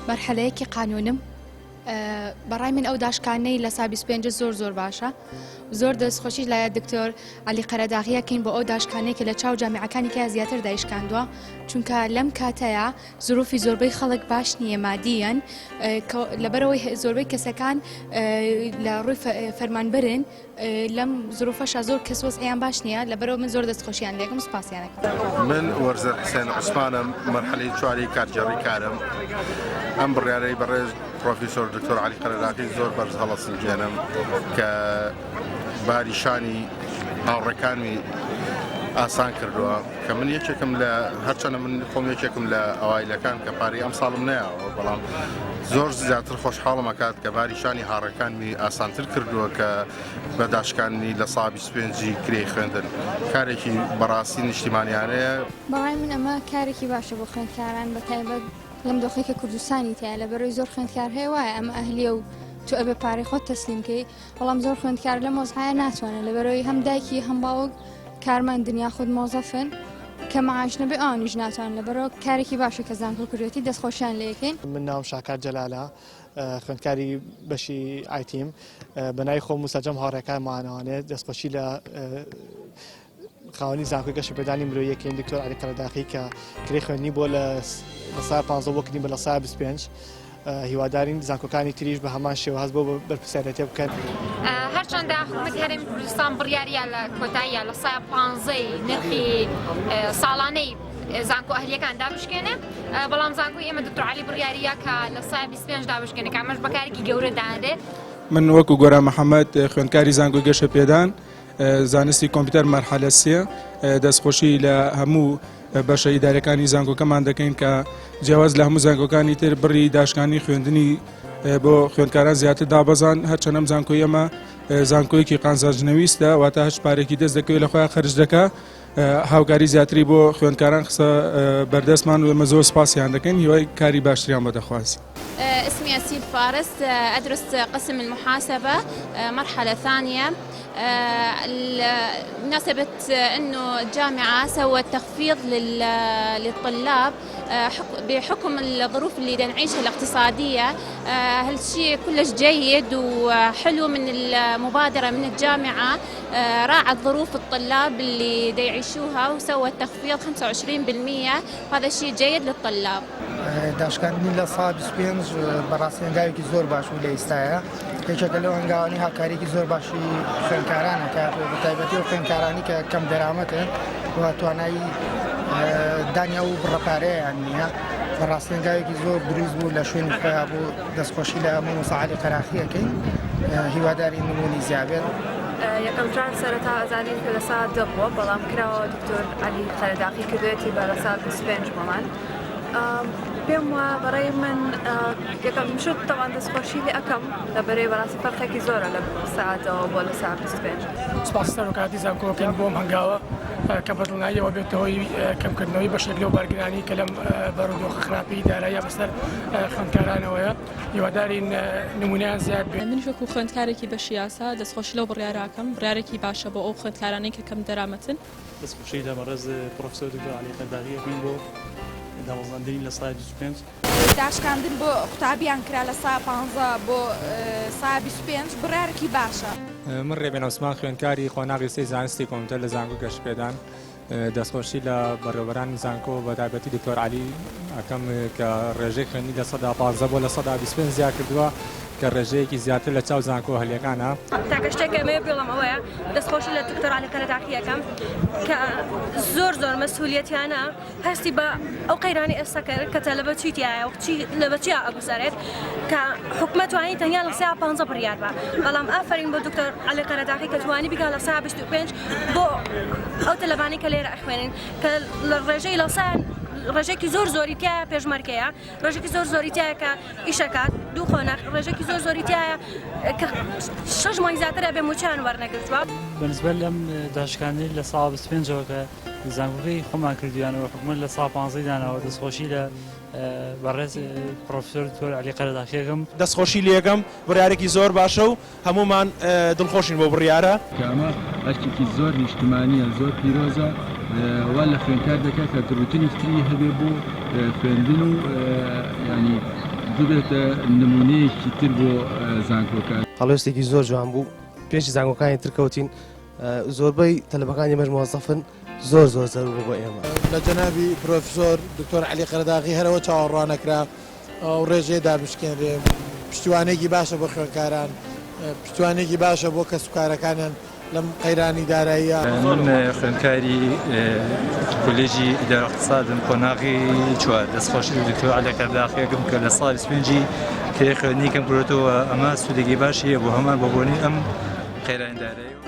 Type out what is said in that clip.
مەرحەلەیەکی قانونم بەڕای من ئەو داشکانەی لە سا 25 زۆر باشە زۆر دەستخۆشی لایە دکتۆر عەلی قەرەداغیەکەین بۆ ئەو داشکانەیەکە لە چاو جامعەکانی کە زیاتر دایشکاندووە چونکە لەم کاتەیە زروفی زۆربەی خەڵک باش نییە مادیەن لەبەرەوەی زۆربەی کەسەکان لە ڕووی فەرمانبەرن لەم زروفەشە زۆر کەس وەزعیان باش نییە لەبەرەوە من زۆر دەستخۆشیان لێکم سپاسیانەکەم. من وەرزە حسێن عوسمانم مەرحەلەی چواری کارجێڕی کارم ئەم بڕیارەی بەڕێز پرۆفیسۆر دکتۆر عەلی قەرەداغی زۆر بەرز هەڵەسەنجێنم کە باری شانی هاوڕێکانی ئاسان کردووە کە من یەکێکم لە هەرچەنە من خۆم یەکێکم لە ئەوایلەکان کە پارەی ئەم ساڵم نەیەوە بەڵام زۆر زیاتر خۆشحاڵم ئەکات کە باری شانی هاوڕێکانی ئاسانتر کردووە کە بە داشکانی لە سا 25 کرێی خوێندن کارێکی بەڕاستی نیشتیمانیانەیە. بەڵای من ئەمە کارێکی باشە بۆ خوێندکاران بەتایبەت لەم دۆخی کە کوردستانی تایە لە بەرەوەی زۆر خوێندکار هەیە وایە ئەمە ئەهلیە و تو ئەبێ پارەی خۆت تەسلیمکەی بەڵام زۆر خوێندکار لە مۆزهایە ناتوانێت لە بەرەوەی هەم دایکی هەم باوک کارمان دنیا خود مۆزەفن کە مەعاش نەبێ ئەوانیش ناتوانن لە بەرەوە کارێکی باشە کە زانکۆ کردوێتی دەستخۆشیان لێ یەکەین. من ناوم شاکار جەلالە خوێندکاری بەشی ئایتیم بەنای خۆم موسەجەم هاوڕێکانمانەوانێت دەستخۆشی لە خاوەنی زانکۆی گەشت پێدانی مرۆییەکەین دکتۆر عەلی قەرەداغی کە کرێی خوێندنی بۆ لە سا 15 بۆ کردین بە لە سا 25 هیوادارین زانکۆکانی تریش بە هەمان شێوە هەست بۆ بەرپرسیارەتی بکەن. هەرچەندە حکوومەتی هەرێمی کوردستان بڕیاریە لە کۆتاییە لە سا 15 نرخی ساڵانەی زانکۆ ئەهلیەکان دابشکێنێ بەڵام زانکۆی ئێمە دکتۆر عەلی بڕیاریە کە لە سا 25 دابشکێنێ کە ئەمەش بەکارێکی گەورە دادێت. من وەکو گۆرا محەممەد خوێندکاری زانکۆی گەشە پێدان زانستی کۆمپیوتەر مەرحەلە سێ دەستخۆشی لە هەموو بەشە ئیدارەکانی زانکۆکەمان دەکەین کە جیاواز لە هەموو زانکۆکانی تر بڕی داشکانی خوێندنی بۆ خوێندکاران زیاتر دابەزان هەرچەنەم زانکۆی ئەمە زانکۆیەکی قانزاژنەویستە واتە هەش پارێکی دەست دەکەوێت لە خۆیان خەرج دەکا هاوکاری زیاتری بۆ خوێندکاران قسە بەردەستمان و ئێمە زۆر سپاسیان دەکەین هیوای کاری باشتریان بۆ دەخواست. اسمي أسيل فارس أدرس قسم المحاسبة مرحلة ثانية. بمناسبة أنه الجامعة سوت تخفيض للطلاب بحكم الظروف اللي نعيشها الاقتصادية هالشيء كلش جيد وحلو من المبادرة من الجامعة راعت ظروف الطلاب اللي يعيشوها وسوت تخفيض 25% وهذا شيء جيد للطلاب. داشکاندنی لە سا 25 بەڕاستی هەنگاوێکی زۆر باش و لە ئێستاە یەکێکە لەو هەنگاوانی هاکارێکی زۆر باشی خوێندکارانەکە بەتایبەتی و خوێندکارانی کە کەم دەرامەتن و توانایی دانیا و بڕەپارەیان نییە بەڕاستی هەنگاوێکی زۆر دروست بوو لە شوێنی خۆیان بوو دەستخۆشی لە مامۆستا عەلی قەرەداغیەکەین هیواداری نمونی زیابێت. یەکەم جار سەرەتا ئەزانین کە لە سا 10 بووە بەڵام کراوە دکتۆر عەلی قەرەداغی کردوێتی بە لە سا 25 بۆمان. پێم وە بەڕێی من یەکەم شت تەوان دەستخۆشی لێ ئەەکەم لە بەرەی بەڕاستی فەرقێکی زۆرە لە ساعتەوە بۆ لە سا 25. سپاسەر و کاتی زانکۆکەین بۆم هەنگاوە کە بەدڵناییەوە بێتەوەی کەمکردنەوەی بەشێک لەو بارگرانی کە لەم بەڕوودۆخە خراپی داراییە بەسەر خوێندکارانەوەیە هیوادارین نمونەیان زیاد بێت. منیش وەکو خوێندکارێکی بەشی یاسا دەستخۆشی لەو بڕیاراکەم بڕیارێکی باشە بۆ ئەو خوێندکارانەی کە کەم دەرامەتن. دەستخۆشی لە بەڕێز پرۆفسۆر دکتۆر عەلی قەرەداغیەکەین بۆ دامەزراندنی لە سا 25 داشکاندن بۆ قوتابیان کرا لە سا 15 بۆ سا 25 بڕیارێکی باشە. من ڕێبێن عوسمان خوێندکاری خۆناغی سەی زانستی کۆمپیوتەر لە زانکۆ گەشت پێدان دەستخۆشی لە بەڕێوەبەرانی زانکۆ بەتایبەتی دکتۆر عەلی ئەەکەم کە ڕێژەی خوێندنی لە سەدا 15 بۆ لە سەدا 25 زیاد کردووە کە ڕێژەیەکی زیاتر لە چاو زانکۆ هەلیەکانە. تاکە شتێکە مێ بڵم ئەوەیە دەستخۆشی لە دکتۆر عەلی قەرەداغیەکەم کە زۆر مەسئولیەتیانە هەستی بە ئەو قەیرانی ئێستا کرد کە لە بەچی تایە و لە بەچی ئەگوزارێت کە حکومەت توانی تەنیا لە سا 15 بڕیار بە بەڵام ئافرین بۆ دکتۆر عەلی قەرەداغی کە توانی بگا لە سا 25 بۆ ئەو تەلەبانی کە لێرە ئەخوێنن کە لە ڕێژەی لە سا ڕێژێکی زۆری تایە پێشمەرگەیە ڕێژێکی زۆری تایە کە ئیشەکات دوو خۆناغ ڕێژێکی زۆری تایە کە 6 مانگ زیاترە بێ موچیان وەرنەگرتووە. بەنسبەت لەم داشکاندنی لە سا 25ەوە کە زانکۆکەی خۆمان کردویانەوە حکومەت لە سا 15 داناوە دەستخۆشی لە بەڕێز پرۆفسۆر دکتۆر عەلی قەرەداغیەکەم دەستخۆشی لێکم بڕیارێکی زۆر باشە و هەمومان دڵخۆشین بۆ بڕیارە کە ئەمە هەرچێکی زۆر نیشتیمانیە زۆر پیرۆزە وا لە خوێندکار دەکات کە کەروتنی تری هەبێ بۆ خوێندن و ینی ببێتە نمونەیەکی تر بۆ زانکۆکان. هەڵوێستێکی زۆر جوان بوو پێشی زانکۆکانی ترکەوتین زۆربەی تەلەبەکانی ئێمەش مۆزەفن زۆر زەرور بۆ ئێمە لە جەنابی پرۆفیسۆر دکتۆر عەلی قەرەداغی هەرەوە چاوەڕوانەکرا و ڕێژەیە دابشکێنرێ پشتیوانێکی باشە بۆ خوێندکاران پشتیوانێکی باشە بۆ کەسوکارەکانیان لەم قەیرانی داراییە. من خوێندکاری کۆلێژی ئیدارە اقتصادم قۆناغی چوار دەستخۆشی دکتۆر عەلی قەرەداغیەکەم کە لە ساڵی سپێنجی کە خوێندنی کەم کردەوە ئەمە سوودێکی باشیە بۆ هەمان بۆ بۆنی ئەم قەیرانی دارایی.